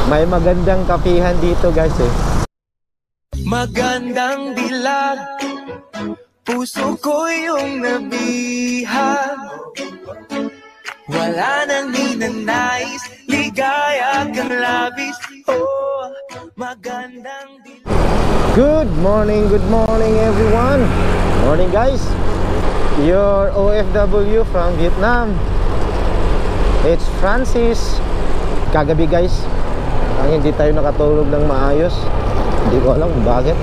May magandang kapihan dito guys eh. Magandang dilag, puso ko yung nabihag. Wala nang ninanais, ligaya kang labis. Oh, magandang dilag. Good morning everyone. Morning guys. Your OFW from Vietnam. It's Francis. Kagabi guys, hindi tayo nakatulog ng maayos. Hindi ko alam bakit.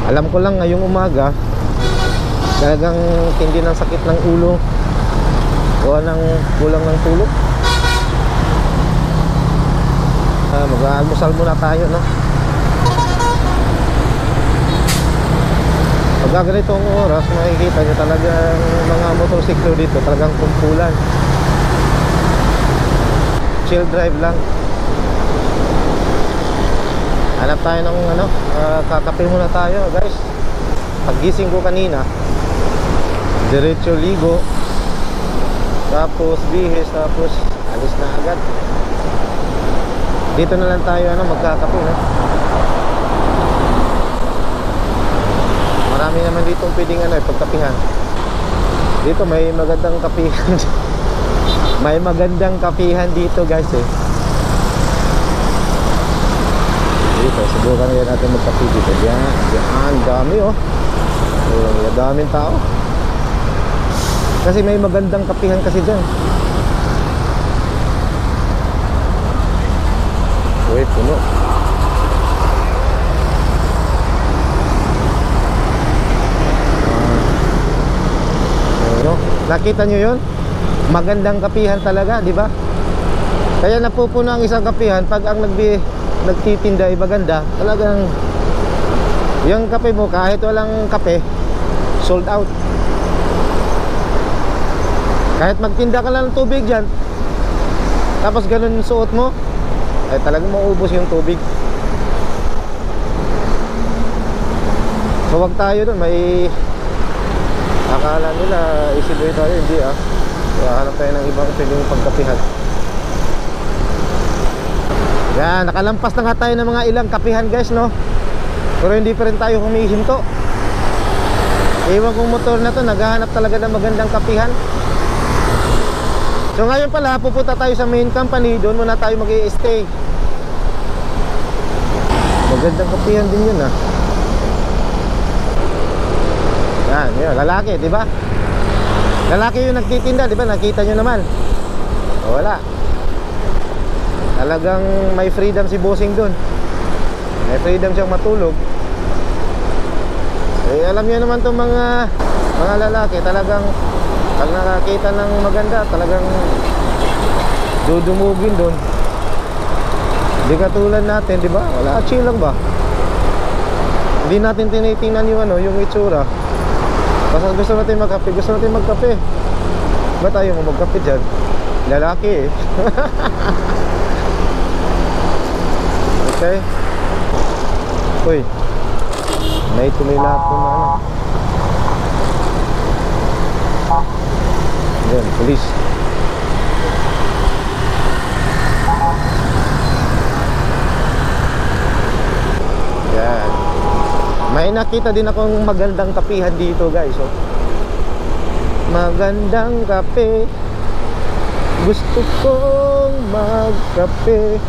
Alam ko lang ngayong umaga talagang tindi ng sakit ng ulo o ng kulang ng tulog. Mag-aalmusal muna tayo, no? Pag ganitong oras makikita nyo talagang mga motorsiklo dito talagang kumpulan. Chill drive lang. Hanap tayo ng kakape muna tayo guys. Paggising ko kanina, diretso ligo, tapos bihis, tapos alis na agad. Dito na lang tayo magkakape, no? Marami naman ditong pwedeng pagkapihan. Dito may magandang kapihan. May magandang kapihan dito guys eh. Dito, subukan na natin magkape dito. Yan, dami oh. Daming tao. Kasi may magandang kapihan kasi dyan. Uy, puno. Nakita nyo yun? Magandang kapihan talaga, di ba? Kaya napupuno ang isang kapihan pag ang nagtitinda ay maganda. Talagang yung kape mo kahit walang kape, sold out. Kahit magtinda ka lang ng tubig dyan, tapos ganun yung suot mo, ay talagang maubos yung tubig. So wag tayo dun, may akala nila isiboy tayo, hindi ah. Kaya hanap tayo ng ibang pwedeng pagkapihan. Yan, nakalampas na nga tayo ng mga ilang kapihan guys, no? Pero hindi pa rin tayo humihinto. Ewan kong motor na to, naghahanap talaga ng magandang kapihan. So ngayon pala, pupunta tayo sa main company. Doon muna tayo mag-i-stay. Magandang kapihan din yun ah. Yan, yun, lalaki, di ba? Lalaki yung nagtitinda, di ba? Nakita nyo naman. O, wala. Talagang may freedom si bossing dun. May freedom siyang matulog. Eh, alam niyo naman itong mga lalaki, talagang pag nakakita ng maganda, talagang dudumugin dun. Hindi katulad natin, di ba? Wala, chill lang ba? Hindi natin tinitingnan yung itsura. Basta gusto natin magkape. Ba't ayaw mo magkape dyan? Lalaki eh. Okay. Uy, may tuloy lahat po na Yan, police. Yan. May nakita din akong magandang kapihan dito guys, oh. Magandang kape, gusto kong magkape.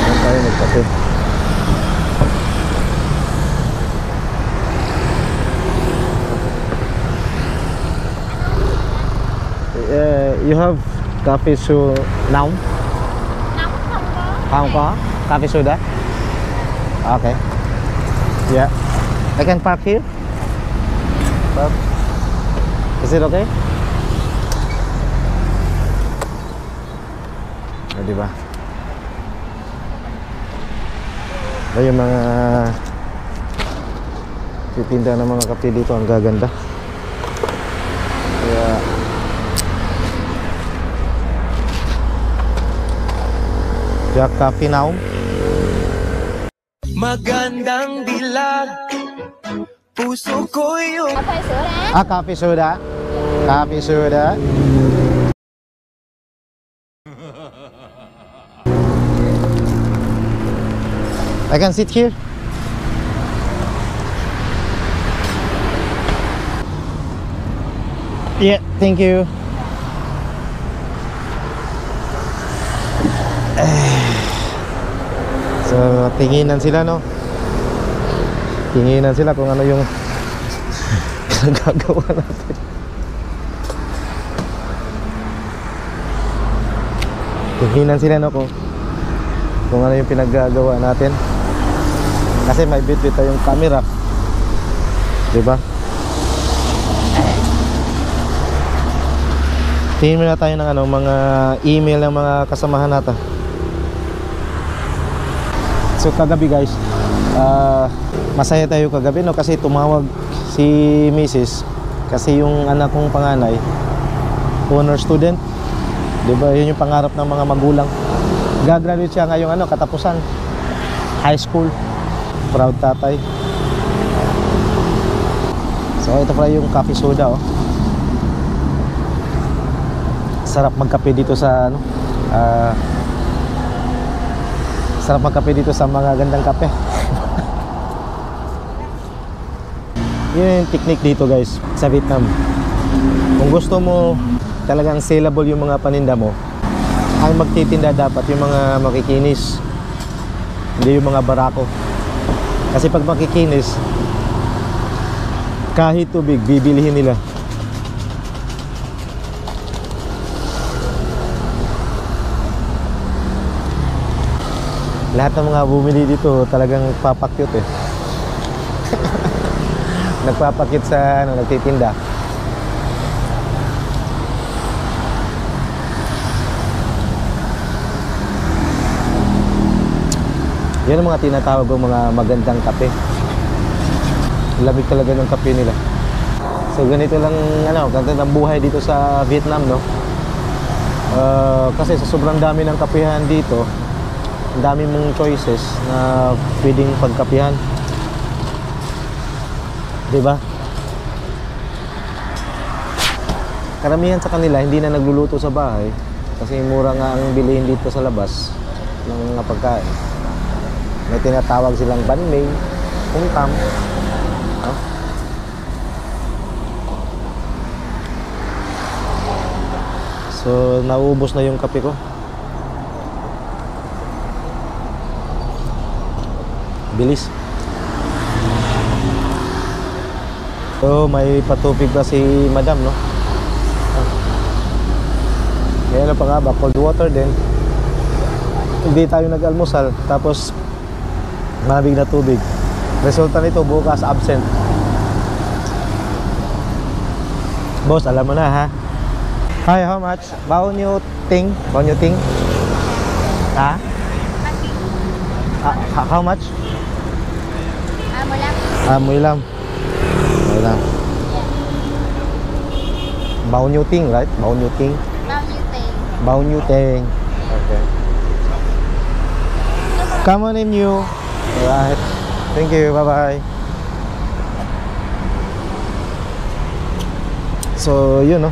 Saan tayo magkape? You have coffee so now? Không có coffee soda. Okay. Yeah. I can park here. Park. Is it okay? Di ba? Yung mga titinda ng mga kape dito ang gaganda. Kaya Jack Coffee now. Magandang dilag, puso ko yung Coffee soda. Coffee soda. I can sit here. Yeah, thank you. So, tinginan sila, no? Tinginan sila kung ano yung gagawa natin. Tinginan sila, no? Kung ano yung pinaggagawa natin. Kasi may bit-bit tayong camera, diba? Tingin muna tayo ng ano, mga email ng mga kasamahan natin. So kagabi guys, masaya tayo kagabi, no? Kasi tumawag si Mrs. Kasi yung anak kong panganay, honor student, diba? Yun yung pangarap ng mga magulang. Gagraduate siya ngayong ano, katapusan high school. Proud tatay. So ito pala yung coffee soda, oh. Sarap magkape dito sa ano, sarap magkape dito sa mga gandang kape. Yun yung technique dito guys sa Vietnam. Kung gusto mo talagang sellable yung mga paninda mo, ang magtitinda dapat yung mga makikinis, hindi yung mga barako. Kasi pag makikinis, kahit tubig bibilihin nila. Lahat ng mga bumili dito talagang papakyut eh. Nagpapakyut sa ano, nagtitinda. Yan ang mga tinatawag ng mga magandang kape. Lamig talaga ng kape nila. So ganito lang ano, ganito ang buhay dito sa Vietnam, no? Kasi sa sobrang dami ng kapehan dito, ang dami mong choices na pwedeng pagkapihan, diba? Karamihan sa kanila hindi na nagluluto sa bahay kasi mura nga ang bilihin dito sa labas ng mga pagkain. May tinatawag silang banh mi, kum tam, no? So naubos na yung kape ko. Bilis. So may patupig pa si madam, no? Kaya ano pa nga ba, cold water din. Hindi tayo nag-almusal, tapos malamig na tubig. Resulta nito, bukas absent. Boss, alam mo na ha. Hi, how much? Bao nyo ting? Bao nyo ting? Ha? How much? Muilam. Muilam. Bao nhiêu tiền, right? Bao nhiêu tiền? Bao nhiêu tiền? Okay. Cảm ơn em nhiều. Right. Thank you. Bye bye. So, yun, no?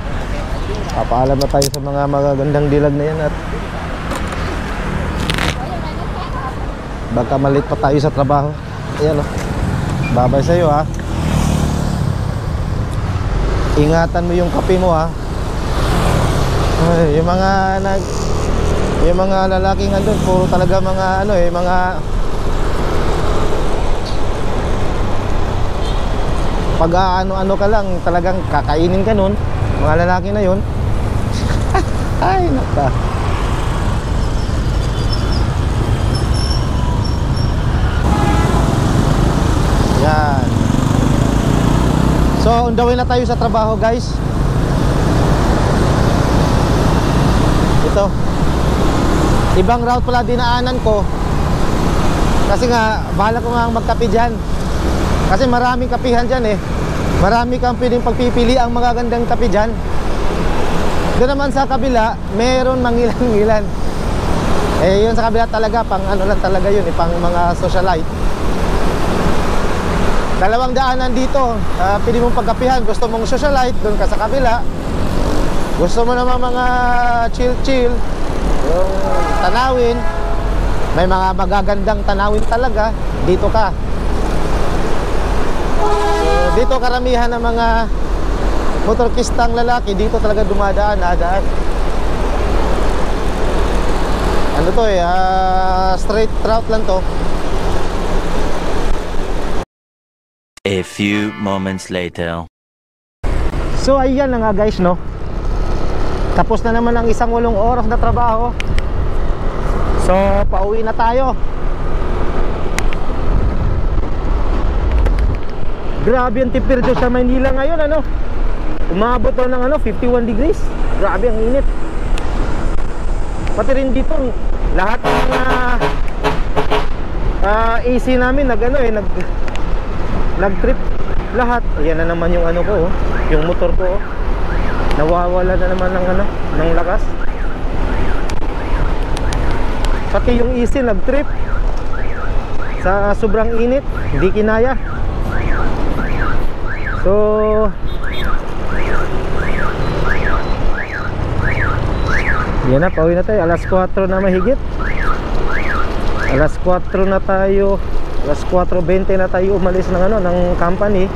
Papaalam na tayo sa mga magagandang dilag na yan at baka malit pa tayo sa trabaho. Ayan, no? Babay sa'yo, ha? Ingatan mo yung kape mo, ha? Ay, yung mga lalaking andun, puro talaga mga ano eh, mga pag ano ka lang, talagang kakainin ka nun, mga lalaki na yun. Ay, naka. Yan. So, on the way na tayo sa trabaho, guys. Ito. Ibang route pala dinaanan ko. Kasi nga, bahala ko nga magkape dyan. Kasi maraming kapihan dyan eh. Marami kang pwedeng pagpipili ang magagandang kape dyan. Doon naman sa kabila, meron mangilan-ngilan. Eh, yun sa kabila talaga, pang ano lang talaga yun eh, pang mga socialite. Dalawang daanan dito. Pwede mong pagkapihan. Gusto mong socialite, doon ka sa kabila. Gusto mo naman mga chill-chill, yung tanawin, may mga magagandang tanawin talaga, dito ka. So, dito karamihan ng mga motorkistang lalaki, dito talaga dumadaan, nadaan. Ano to straight route lang to. A few moments later. So ayan na nga guys, no. Tapos na naman ang 8 oras na trabaho. So pauwi na tayo. Grabe ang temperature sa Maynila ngayon, ano. Umabot to ng 51 degrees. Grabe ang init. Pati rin dito lahat ng AC namin nag-trip lahat. Ayan na naman yung ko, yung motor ko, nawawala na naman ng lakas. Pati yung AC nag-trip sa sobrang init, hindi kinaya. So yan na, pauwi na tayo. Alas 4 na mahigit. Alas 4 na tayo. Alas 4:20 na tayo umalis ng ng company.